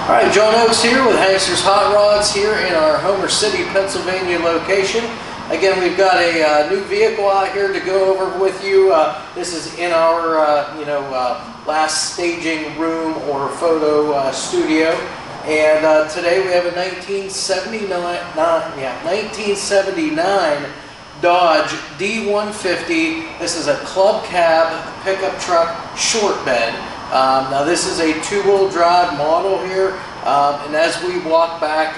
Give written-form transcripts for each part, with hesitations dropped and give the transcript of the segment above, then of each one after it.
All right, John Oakes here with HANKSTERS Hot Rods here in our Homer City, Pennsylvania location. Again, we've got a new vehicle out here to go over with you. This is in our last staging room or photo studio. And today we have a 1979 Dodge D150. This is a club cab pickup truck short bed. Now this is a two-wheel drive model here, and as we walk back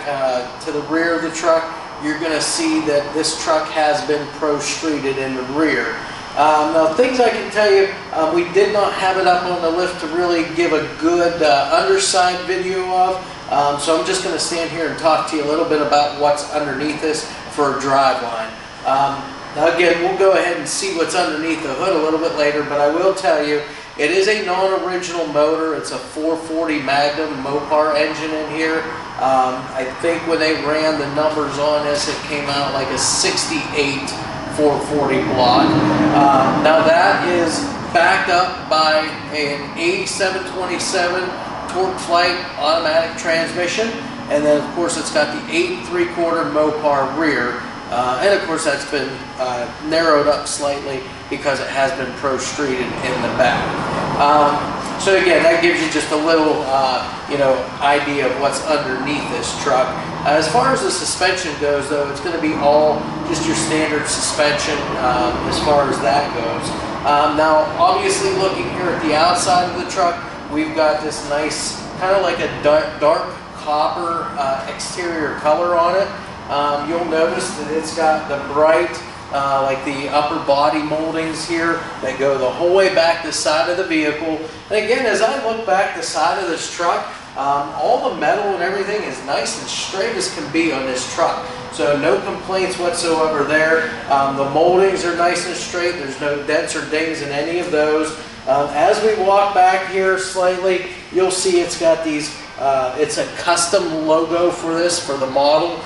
to the rear of the truck, you're going to see that this truck has been pro-streeted in the rear. Now things I can tell you, we did not have it up on the lift to really give a good underside video of, so I'm just going to stand here and talk to you a little bit about what's underneath this for a driveline. Now again, we'll go ahead and see what's underneath the hood a little bit later, but I will tell you, it is a non-original motor. It's a 440 Magnum Mopar engine in here. I think when they ran the numbers on this, it came out like a 68 440 block. Now that is backed up by an 8727 Torque Flight automatic transmission. And then of course it's got the 8 3/4 Mopar rear. And of course that's been narrowed up slightly because it has been pro-streeted in the back. So again, that gives you just a little idea of what's underneath this truck. As far as the suspension goes though, it's going to be all just your standard suspension as far as that goes. Now obviously looking here at the outside of the truck, we've got this nice kind of like a dark copper exterior color on it. You'll notice that it's got the bright, like the upper body moldings here that go the whole way back the side of the vehicle. And again, as I look back the side of this truck, all the metal and everything is nice and straight as can be on this truck. So no complaints whatsoever there. The moldings are nice and straight. There's no dents or dings in any of those. As we walk back here slightly, you'll see it's got these, it's a custom logo for this, for the model.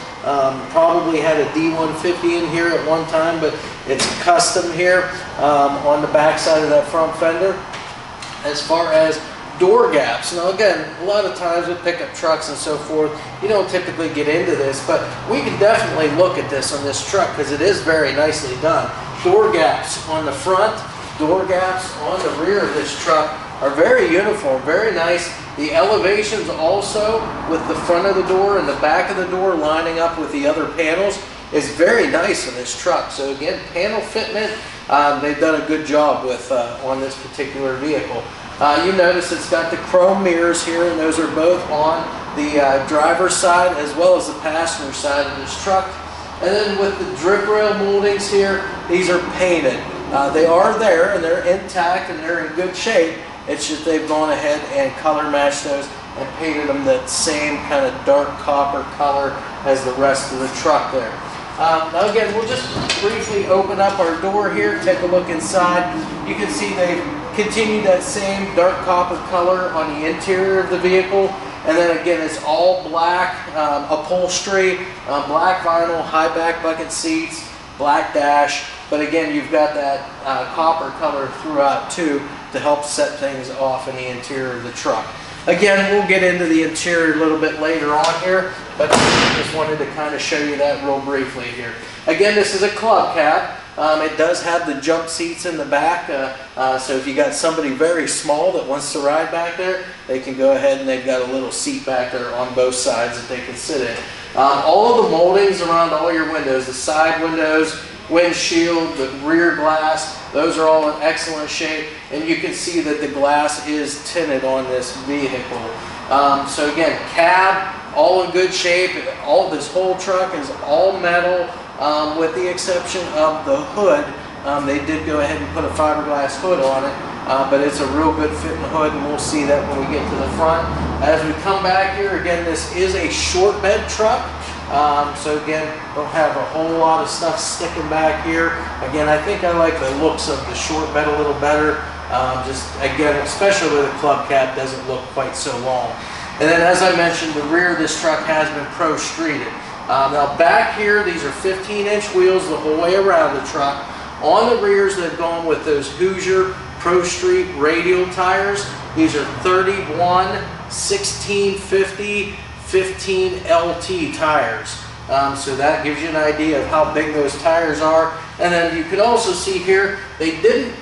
Probably had a D150 in here at one time, but it's custom here on the back side of that front fender. As far as door gaps, now again, a lot of times with pickup trucks and so forth, you don't typically get into this, but we can definitely look at this on this truck because it is very nicely done. Door gaps on the front, door gaps on the rear of this truck are very uniform, very nice. The elevations also with the front of the door and the back of the door lining up with the other panels is very nice on this truck. So again, panel fitment, they've done a good job with on this particular vehicle. You notice it's got the chrome mirrors here, and those are both on the driver's side as well as the passenger side of this truck. And then with the drip rail moldings here, these are painted. They are there and they're intact and they're in good shape. It's just they've gone ahead and color matched those and painted them that same kind of dark copper color as the rest of the truck there. Now again, we'll just briefly open up our door here, take a look inside. You can see they've continued that same dark copper color on the interior of the vehicle. And then again, it's all black upholstery, black vinyl, high back bucket seats, black dash. But again, you've got that copper color throughout too to help set things off in the interior of the truck. Again, we'll get into the interior a little bit later on here, but I just wanted to kind of show you that real briefly here. Again, this is a club cab. It does have the jump seats in the back, so if you got somebody very small that wants to ride back there, they can go ahead and they've got a little seat back there on both sides that they can sit in. All of the moldings around all your windows, the side windows, windshield, the rear glass, those are all in excellent shape, and you can see that the glass is tinted on this vehicle. So again, cab, all in good shape. This whole truck is all metal, with the exception of the hood. They did go ahead and put a fiberglass hood on it, but it's a real good fitting hood, and we'll see that when we get to the front. As we come back here, again, this is a short bed truck. So again, don't have a whole lot of stuff sticking back here. Again, I think I like the looks of the short bed a little better. Just again, especially with a club cab, doesn't look quite so long. And then as I mentioned, the rear of this truck has been pro-streeted. Now back here, these are 15-inch wheels the whole way around the truck. On the rears, they've gone with those Hoosier Pro Street radial tires. These are 31 1650 15 LT tires. So that gives you an idea of how big those tires are. And then you can also see here, they didn't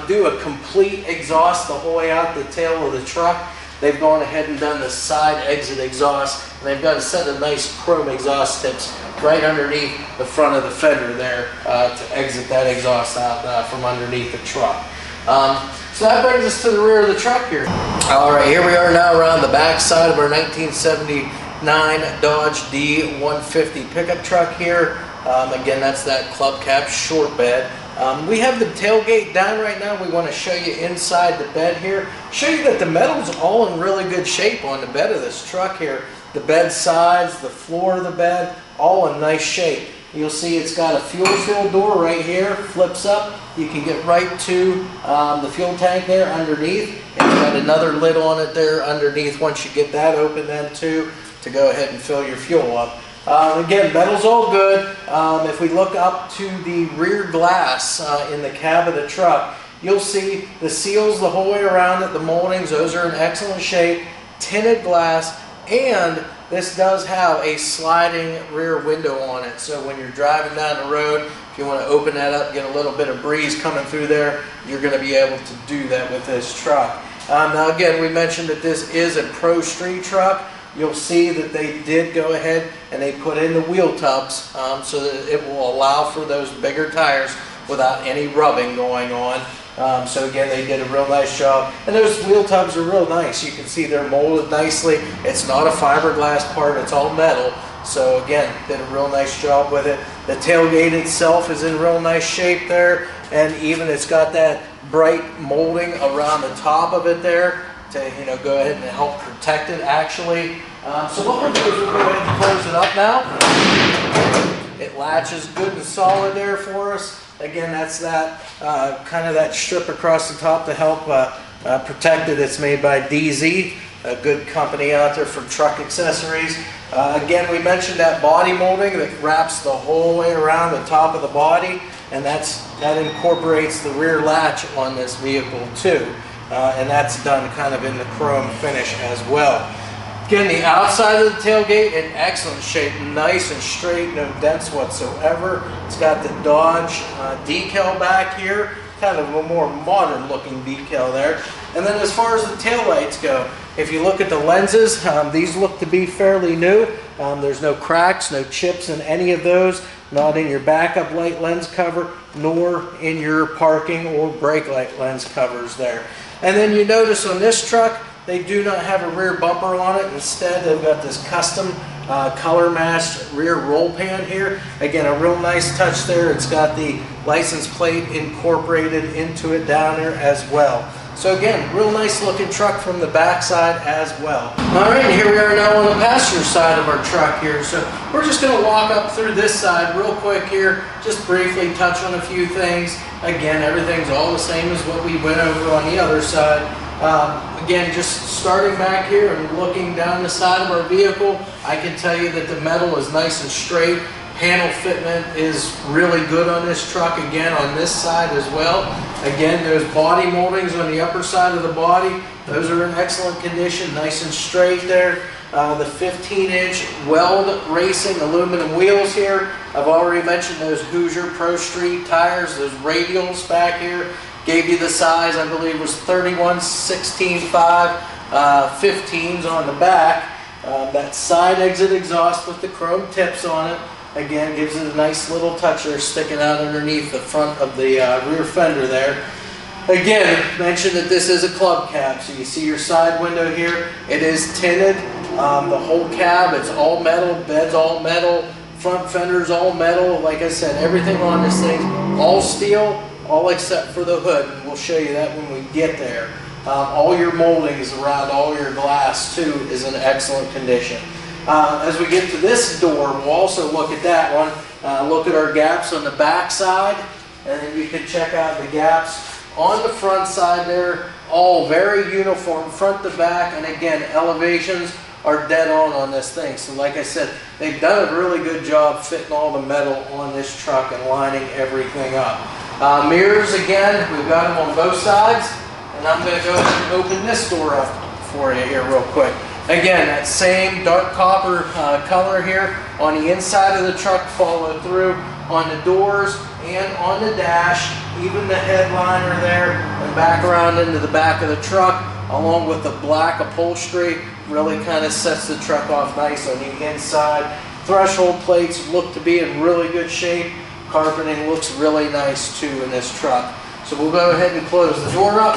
do a complete exhaust the whole way out the tail of the truck. They've gone ahead and done the side exit exhaust, and they've got a set of nice chrome exhaust tips right underneath the front of the fender there to exit that exhaust out from underneath the truck. So that brings us to the rear of the truck here. All right, here we are now around the back side of our 1979 Dodge D150 pickup truck here. Again, that's that club cab short bed. We have the tailgate down right now. We want to show you inside the bed here. Show you that the metal's all in really good shape on the bed of this truck here. The bed sides, the floor of the bed, all in nice shape. You'll see it's got a fuel fill door right here, flips up. You can get right to the fuel tank there underneath. It's got another lid on it there underneath once you get that open then too, to go ahead and fill your fuel up. Again, metal's all good. If we look up to the rear glass in the cab of the truck, you'll see the seals the whole way around it, the moldings, those are in excellent shape, tinted glass, and this does have a sliding rear window on it. So when you're driving down the road, if you want to open that up, get a little bit of breeze coming through there, you're going to be able to do that with this truck. Now again, we mentioned that this is a Pro Street truck. You'll see that they did go ahead and they put in the wheel tubs so that it will allow for those bigger tires without any rubbing going on. So again, they did a real nice job. And those wheel tubs are real nice. You can see they're molded nicely. It's not a fiberglass part, it's all metal. So again, did a real nice job with it. The tailgate itself is in real nice shape there. And even it's got that bright molding around the top of it there to go ahead and help protect it actually. So what we'll do is we'll go ahead and close it up now. It latches good and solid there for us. Again, that's that kind of that strip across the top to help protect it. It's made by DZ, a good company out there for truck accessories. Again, we mentioned that body molding that wraps the whole way around the top of the body, and that incorporates the rear latch on this vehicle too. And that's done kind of in the chrome finish as well. Again, the outside of the tailgate in excellent shape, nice and straight, no dents whatsoever. It's got the Dodge decal back here, kind of a more modern looking decal there. And then as far as the taillights go, if you look at the lenses, these look to be fairly new. There's no cracks, no chips in any of those, not in your backup light lens cover, nor in your parking or brake light lens covers there. And then you notice on this truck, they do not have a rear bumper on it. Instead, they've got this custom color matched rear roll pan here. Again, a real nice touch there. It's got the license plate incorporated into it down there as well. So again, real nice looking truck from the back side as well. All right, here we are now on the passenger side of our truck here. So we're just going to walk up through this side real quick here, just briefly touch on a few things. Again, everything's all the same as what we went over on the other side. Again, just starting back here and looking down the side of our vehicle, I can tell you that the metal is nice and straight. Panel fitment is really good on this truck, again on this side as well. Again, those body moldings on the upper side of the body, those are in excellent condition, nice and straight there. The 15-inch weld racing aluminum wheels here. I've already mentioned those Hoosier Pro Street tires, those radials back here. Gave you the size, I believe was 31, 16, 5, 15s on the back. That side exit exhaust with the chrome tips on it. Again, gives it a nice little touch there sticking out underneath the front of the rear fender there. Again, mentioned that this is a club cab, so you see your side window here. It is tinted. The whole cab, it's all metal, bed's all metal, front fender's all metal. Like I said, everything on this thing's all steel, all except for the hood. We'll show you that when we get there. All your moldings around all your glass too is in excellent condition. As we get to this door, we'll also look at that one. Look at our gaps on the back side, and then you can check out the gaps on the front side there. All very uniform, front to back, and again, elevations are dead on this thing. So like I said, they've done a really good job fitting all the metal on this truck and lining everything up. Mirrors, again, we've got them on both sides, and I'm going to go ahead and open this door up for you here real quick. Again, that same dark copper color here on the inside of the truck, follow through on the doors and on the dash, even the headliner there, and back around into the back of the truck, along with the black upholstery, really kind of sets the truck off nice on the inside. Threshold plates look to be in really good shape. Carpeting looks really nice too in this truck. So we'll go ahead and close the door up.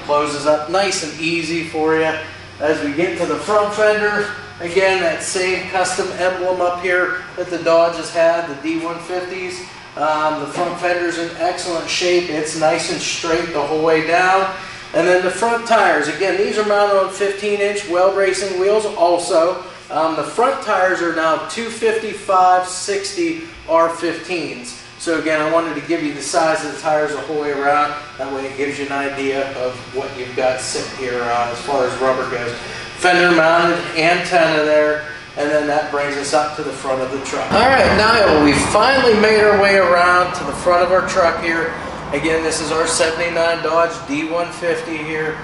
Closes up nice and easy for you. As we get to the front fender, again, that same custom emblem up here that the Dodge has had, the D150s. The front fender's in excellent shape. It's nice and straight the whole way down. And then the front tires, again, these are mounted on 15-inch weld racing wheels also. The front tires are now 255/60 R15s. So again, I wanted to give you the size of the tires the whole way around. That way it gives you an idea of what you've got sitting here as far as rubber goes. Fender mounted antenna there, and then that brings us up to the front of the truck. All right, now we finally made our way around to the front of our truck here. Again, this is our 79 Dodge D150 here.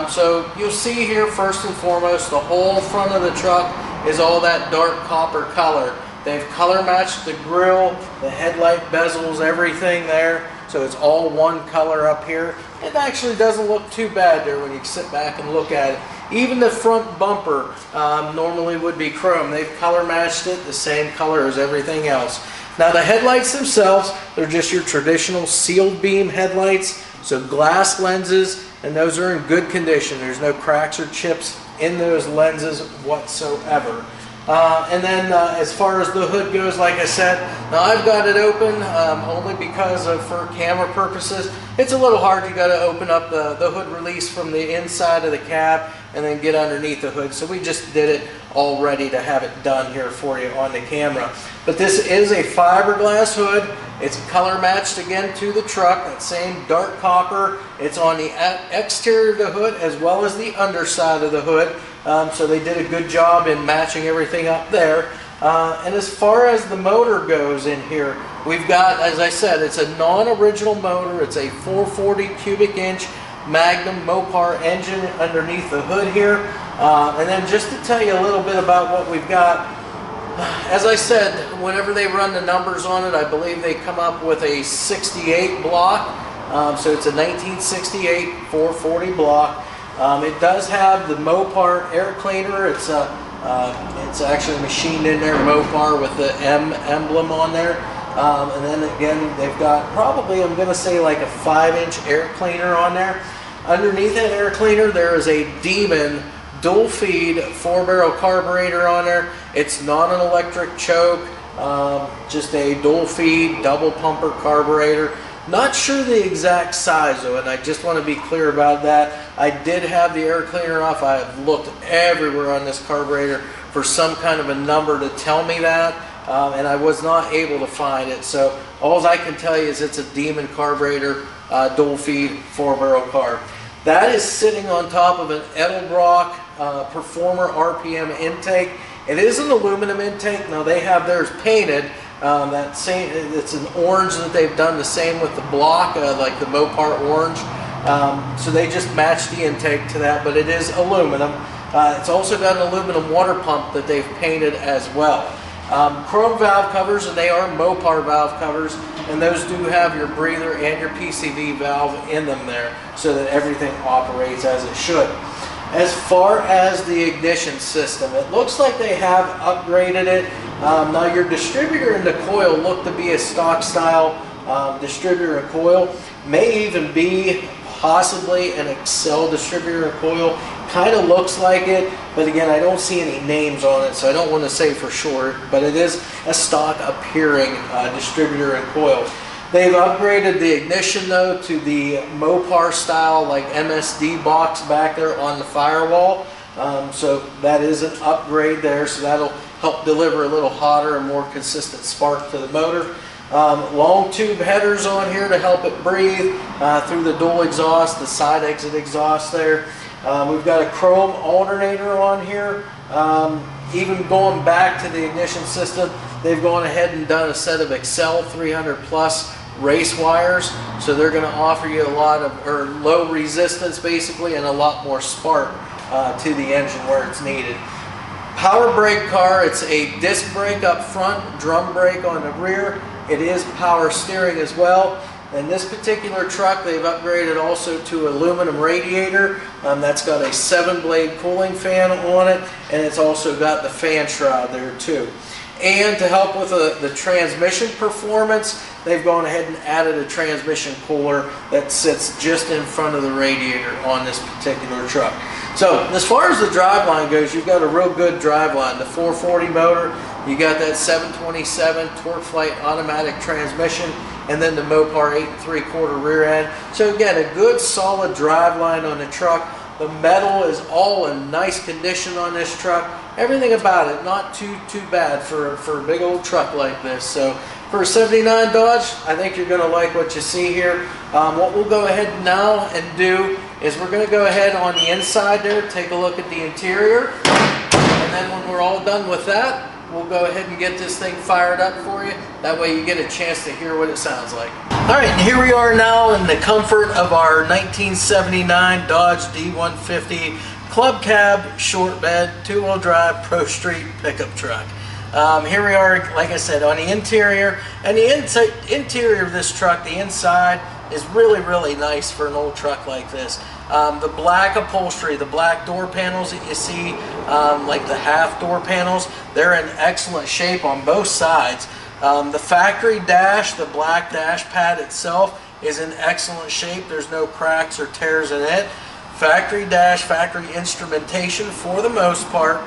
So you'll see here, first and foremost, the whole front of the truck is all that dark copper color. They've color matched the grille, the headlight bezels, everything there. So it's all one color up here. It actually doesn't look too bad there when you sit back and look at it. Even the front bumper normally would be chrome. They've color matched it the same color as everything else. Now the headlights themselves, they're just your traditional sealed beam headlights. So glass lenses, and those are in good condition. There's no cracks or chips in those lenses whatsoever. And then as far as the hood goes, like I said, now I've got it open only because for camera purposes. It's a little hard. You got to open up the hood release from the inside of the cab and then get underneath the hood. So we just did it all ready to have it done here for you on the camera. But this is a fiberglass hood. It's color matched again to the truck, that same dark copper. It's on the exterior of the hood as well as the underside of the hood. So they did a good job in matching everything up there. And as far as the motor goes in here, we've got, as I said, it's a non-original motor. It's a 440 cubic inch Magnum Mopar engine underneath the hood here. And then just to tell you a little bit about what we've got, as I said, whenever they run the numbers on it, I believe they come up with a 68 block. So it's a 1968 440 block. It does have the Mopar air cleaner. It's actually machined in there, Mopar, with the M emblem on there. And then again, they've got probably, I'm going to say, like a 5-inch air cleaner on there. Underneath that air cleaner, there is a Demon dual feed 4-barrel carburetor on there. It's not an electric choke, just a dual feed double pumper carburetor. Not sure the exact size though, and I just want to be clear about that. I did have the air cleaner off. I have looked everywhere on this carburetor for some kind of a number to tell me that, and I was not able to find it. So all I can tell you is it's a Demon carburetor, dual feed 4-barrel carb. That is sitting on top of an Edelbrock Performer RPM intake. It is an aluminum intake. Now they have theirs painted. It's an orange that they've done the same with the block, like the Mopar orange. So they just match the intake to that, but it is aluminum. It's also got an aluminum water pump that they've painted as well. Chrome valve covers, and they are Mopar valve covers, and those do have your breather and your PCV valve in them there, so that everything operates as it should. As far as the ignition system, it looks like they have upgraded it. Now your distributor and the coil look to be a stock style distributor and coil. May even be possibly an Excel distributor and coil. Kind of looks like it, but again, I don't see any names on it, so I don't want to say for sure, but it is a stock appearing distributor and coil. They've upgraded the ignition though to the Mopar style, like MSD box back there on the firewall. So that is an upgrade there, so that'll help deliver a little hotter and more consistent spark to the motor. Long tube headers on here to help it breathe through the dual exhaust, the side exit exhaust there. We've got a chrome alternator on here. Even going back to the ignition system, they've gone ahead and done a set of Excel 300 plus race wires, so they're going to offer you a lot of low resistance basically and a lot more spark to the engine where it's needed. Power brake car, it's a disc brake up front, drum brake on the rear. It is power steering as well. And this particular truck, they've upgraded also to aluminum radiator. That's got a 7-blade cooling fan on it, and it's also got the fan shroud there too. And to help with the transmission performance, they've gone ahead and added a transmission cooler that sits just in front of the radiator on this particular truck. So as far as the driveline goes, you've got a real good driveline. The 440 motor, you got that 727 TorqueFlite automatic transmission, and then the Mopar 8 3/4 rear end. So again, a good solid driveline on the truck. The metal is all in nice condition on this truck. Everything about it not too bad for a big old truck like this. So for a 79 Dodge, I think you're going to like what you see here. What we'll go ahead now and do is we're going to go ahead on the inside there, take a look at the interior, and then when we're all done with that, we'll go ahead and get this thing fired up for you. That way you get a chance to hear what it sounds like. All right, and here we are now in the comfort of our 1979 Dodge D150 Club Cab Short Bed 2-wheel drive Pro Street pickup truck. Here we are, like I said, on the interior. And the interior of this truck, the inside, is really nice for an old truck like this. The black upholstery, the black door panels that you see, like the half door panels, they're in excellent shape on both sides. The factory dash, the black dash pad itself, is in excellent shape. There's no cracks or tears in it. Factory dash, factory instrumentation for the most part.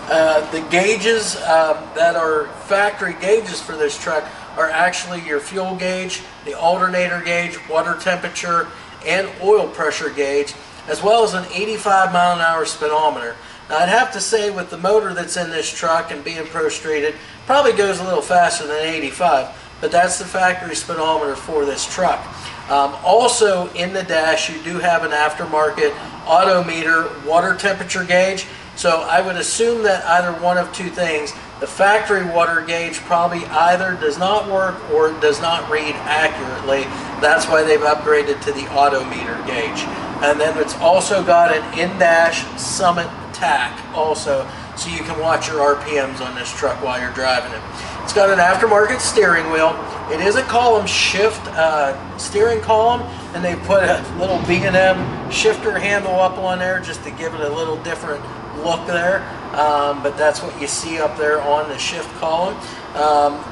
The gauges that are factory gauges for this truck are actually your fuel gauge, the alternator gauge, water temperature, and oil pressure gauge, as well as an 85 mile-an-hour speedometer. Now I'd have to say with the motor that's in this truck and being Pro Streeted, probably goes a little faster than 85, but that's the factory speedometer for this truck. Also in the dash you do have an aftermarket odometer water temperature gauge. So I would assume that either one of two things. The factory water gauge probably either does not work or does not read accurately. That's why they've upgraded to the odometer gauge. And then it's also got an in-dash Summit tach also, so you can watch your RPMs on this truck while you're driving it. It's got an aftermarket steering wheel. It is a column shift steering column, and they put a little B&M shifter handle up on there just to give it a little different look there, but that's what you see up there on the shift column.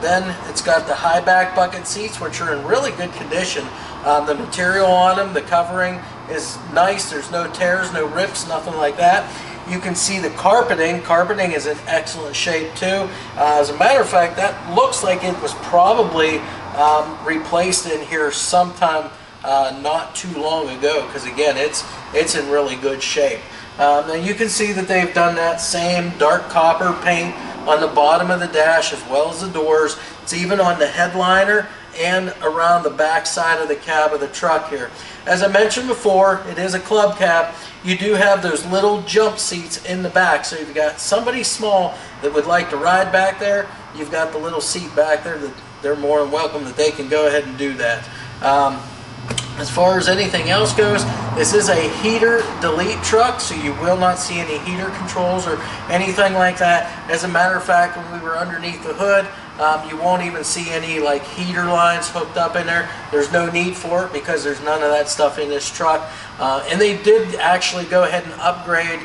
Then it's got the high back bucket seats, which are in really good condition. The material on them, the covering is nice. There's no tears, no rips, nothing like that. You can see the carpeting. Carpeting is in excellent shape too. As a matter of fact, that looks like it was probably replaced in here sometime not too long ago, because again, it's in really good shape. Now you can see that they've done that same dark copper paint on the bottom of the dash as well as the doors. It's even on the headliner and around the back side of the cab of the truck here. As I mentioned before, it is a club cab. You do have those little jump seats in the back, so if you've got somebody small that would like to ride back there, you've got the little seat back there that they're more than welcome that they can go ahead and do that. As far as anything else goes, this is a heater delete truck, so you will not see any heater controls or anything like that. As a matter of fact, when we were underneath the hood, you won't even see any like heater lines hooked up in there. There's no need for it because there's none of that stuff in this truck. And they did actually go ahead and upgrade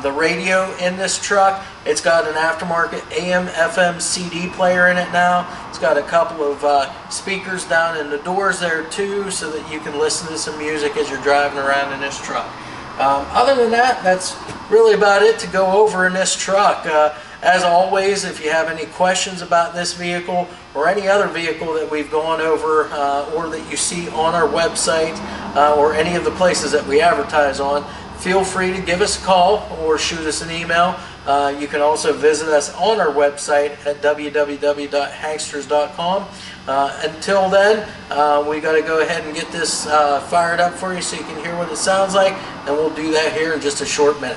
the radio in this truck. It's got an aftermarket AM, FM, CD player in it now. It's got a couple of speakers down in the doors there too, so that you can listen to some music as you're driving around in this truck. Other than that, that's really about it to go over in this truck. As always, if you have any questions about this vehicle or any other vehicle that we've gone over or that you see on our website or any of the places that we advertise on, feel free to give us a call or shoot us an email. You can also visit us on our website at www.hanksters.com. Until then, we got to go ahead and get this fired up for you so you can hear what it sounds like, and we'll do that here in just a short minute.